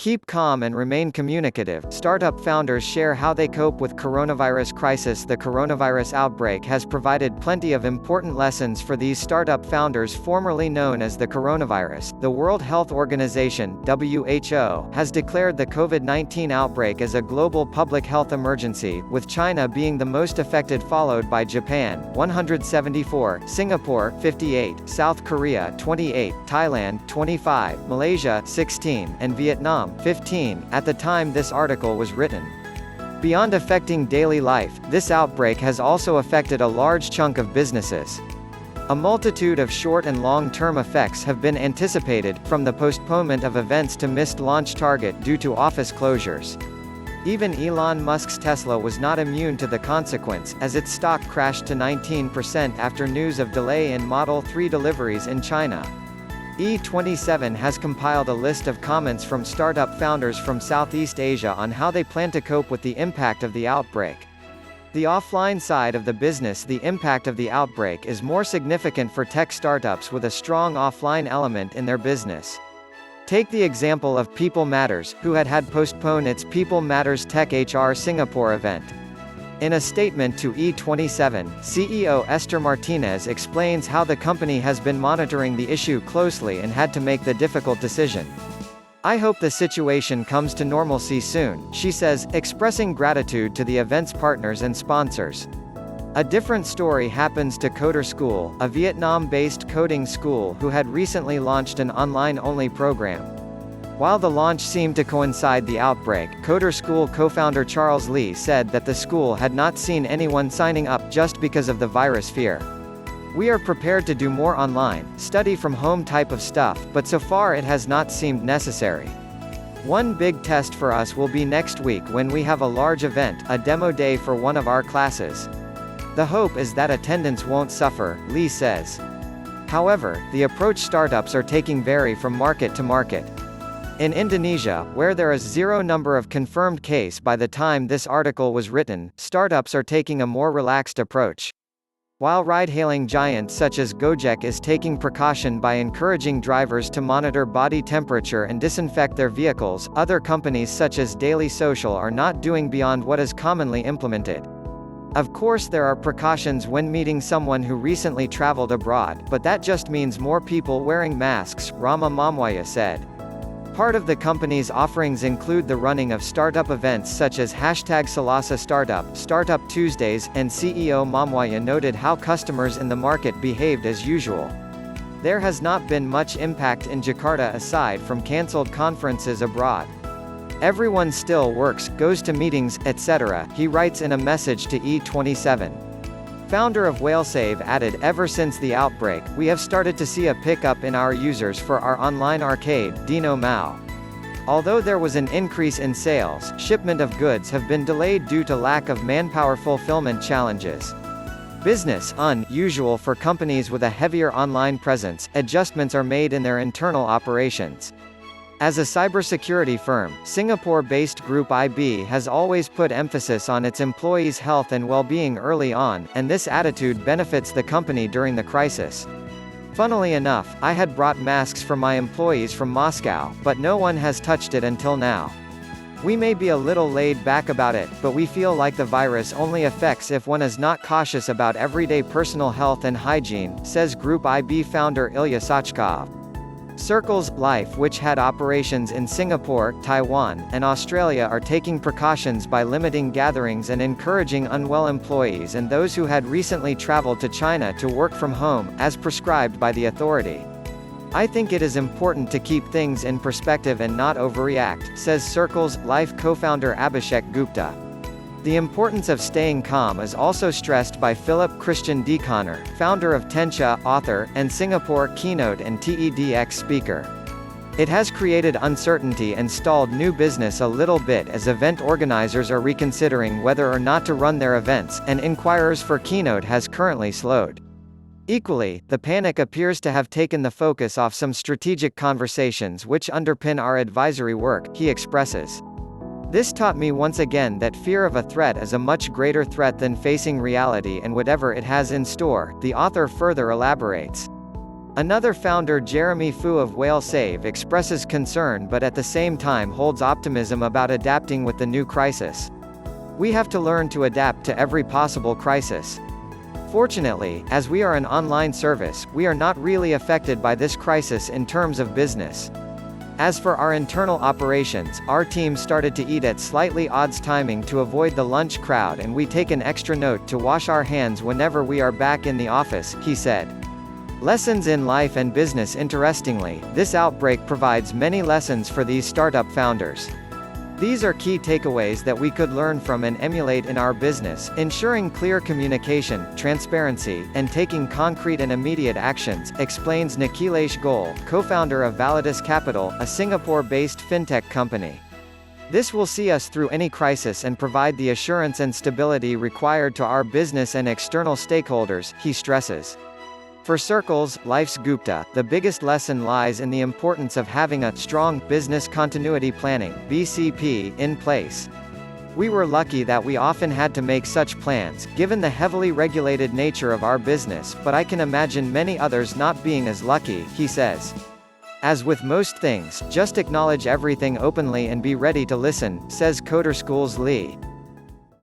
Keep calm and remain communicative. Startup founders share how they cope with coronavirus crisis. The coronavirus outbreak has provided plenty of important lessons for these startup founders, formerly known as the coronavirus. The World Health Organization (WHO) has declared the COVID-19 outbreak as a global public health emergency, with China being the most affected, followed by Japan 174, Singapore 58, South Korea 28, Thailand 25, Malaysia 16, and Vietnam 15, at the time this article was written. Beyond affecting daily life, this outbreak has also affected a large chunk of businesses. A multitude of short and long-term effects have been anticipated, from the postponement of events to missed launch target due to office closures. Even Elon Musk's Tesla was not immune to the consequence, as its stock crashed to 19% after news of delay in Model 3 deliveries in China. E27 has compiled a list of comments from startup founders from Southeast Asia on how they plan to cope with the impact of the outbreak. The offline side of the business. The impact of the outbreak is more significant for tech startups with a strong offline element in their business. Take the example of People Matters, who had postponed its People Matters Tech HR Singapore event. In a statement to E27, CEO Esther Martinez explains how the company has been monitoring the issue closely and had to make the difficult decision. "I hope the situation comes to normalcy soon," she says, expressing gratitude to the event's partners and sponsors. A different story happens to Coder School, a Vietnam-based coding school who had recently launched an online-only program. While the launch seemed to coincide the outbreak, Coder School co-founder Charles Lee said that the school had not seen anyone signing up just because of the virus fear. "We are prepared to do more online, study from home type of stuff, but so far it has not seemed necessary. One big test for us will be next week when we have a large event, a demo day for one of our classes. The hope is that attendance won't suffer," Lee says. However, the approach startups are taking vary from market to market. In Indonesia, where there is zero number of confirmed case by the time this article was written, startups are taking a more relaxed approach. While ride-hailing giants such as Gojek is taking precaution by encouraging drivers to monitor body temperature and disinfect their vehicles, other companies such as Daily Social are not doing beyond what is commonly implemented. Of course there are precautions when meeting someone who recently traveled abroad, but that just means more people wearing masks, Rama Mamwaya said. Part of the company's offerings include the running of startup events such as #Salasa Startup, Startup Tuesdays, and CEO Mamwaya noted how customers in the market behaved as usual. There has not been much impact in Jakarta aside from cancelled conferences abroad. Everyone still works, goes to meetings, etc., he writes in a message to E27. Founder of WhaleSave added, "Ever since the outbreak, we have started to see a pickup in our users for our online arcade, Dino Mao. Although there was an increase in sales, shipment of goods have been delayed due to lack of manpower fulfillment challenges. Business unusual for companies with a heavier online presence, adjustments are made in their internal operations." As a cybersecurity firm, Singapore-based Group IB has always put emphasis on its employees' health and well-being early on, and this attitude benefits the company during the crisis. "Funnily enough, I had brought masks for my employees from Moscow, but no one has touched it until now. We may be a little laid back about it, but we feel like the virus only affects if one is not cautious about everyday personal health and hygiene," says Group IB founder Ilya Sachkov. Circles Life, which had operations in Singapore, Taiwan, and Australia, are taking precautions by limiting gatherings and encouraging unwell employees and those who had recently traveled to China to work from home, as prescribed by the authority. "I think it is important to keep things in perspective and not overreact," says Circles Life co-founder Abhishek Gupta. The importance of staying calm is also stressed by Philip Christian Deconner, founder of Tensha, author, and Singapore keynote and TEDx speaker. "It has created uncertainty and stalled new business a little bit as event organizers are reconsidering whether or not to run their events, and inquiries for keynote has currently slowed. Equally, the panic appears to have taken the focus off some strategic conversations which underpin our advisory work," he expresses. "This taught me once again that fear of a threat is a much greater threat than facing reality and whatever it has in store," the author further elaborates. Another founder, Jeremy Fu of Whale Save, expresses concern but at the same time holds optimism about adapting with the new crisis. We have to learn to adapt to every possible crisis. Fortunately, as we are an online service, we are not really affected by this crisis in terms of business. As for our internal operations, our team started to eat at slightly odd timing to avoid the lunch crowd, and we take an extra note to wash our hands whenever we are back in the office, he said. Lessons in life and business. Interestingly, this outbreak provides many lessons for these startup founders. These are key takeaways that we could learn from and emulate in our business, ensuring clear communication, transparency, and taking concrete and immediate actions, explains Nikhilesh Goel, co-founder of Validus Capital, a Singapore-based fintech company. This will see us through any crisis and provide the assurance and stability required to our business and external stakeholders, he stresses. For Circles, Life's Gupta, the biggest lesson lies in the importance of having a strong business continuity planning (BCP) in place. We were lucky that we often had to make such plans, given the heavily regulated nature of our business, but I can imagine many others not being as lucky, he says. As with most things, just acknowledge everything openly and be ready to listen, says Coder School's Lee.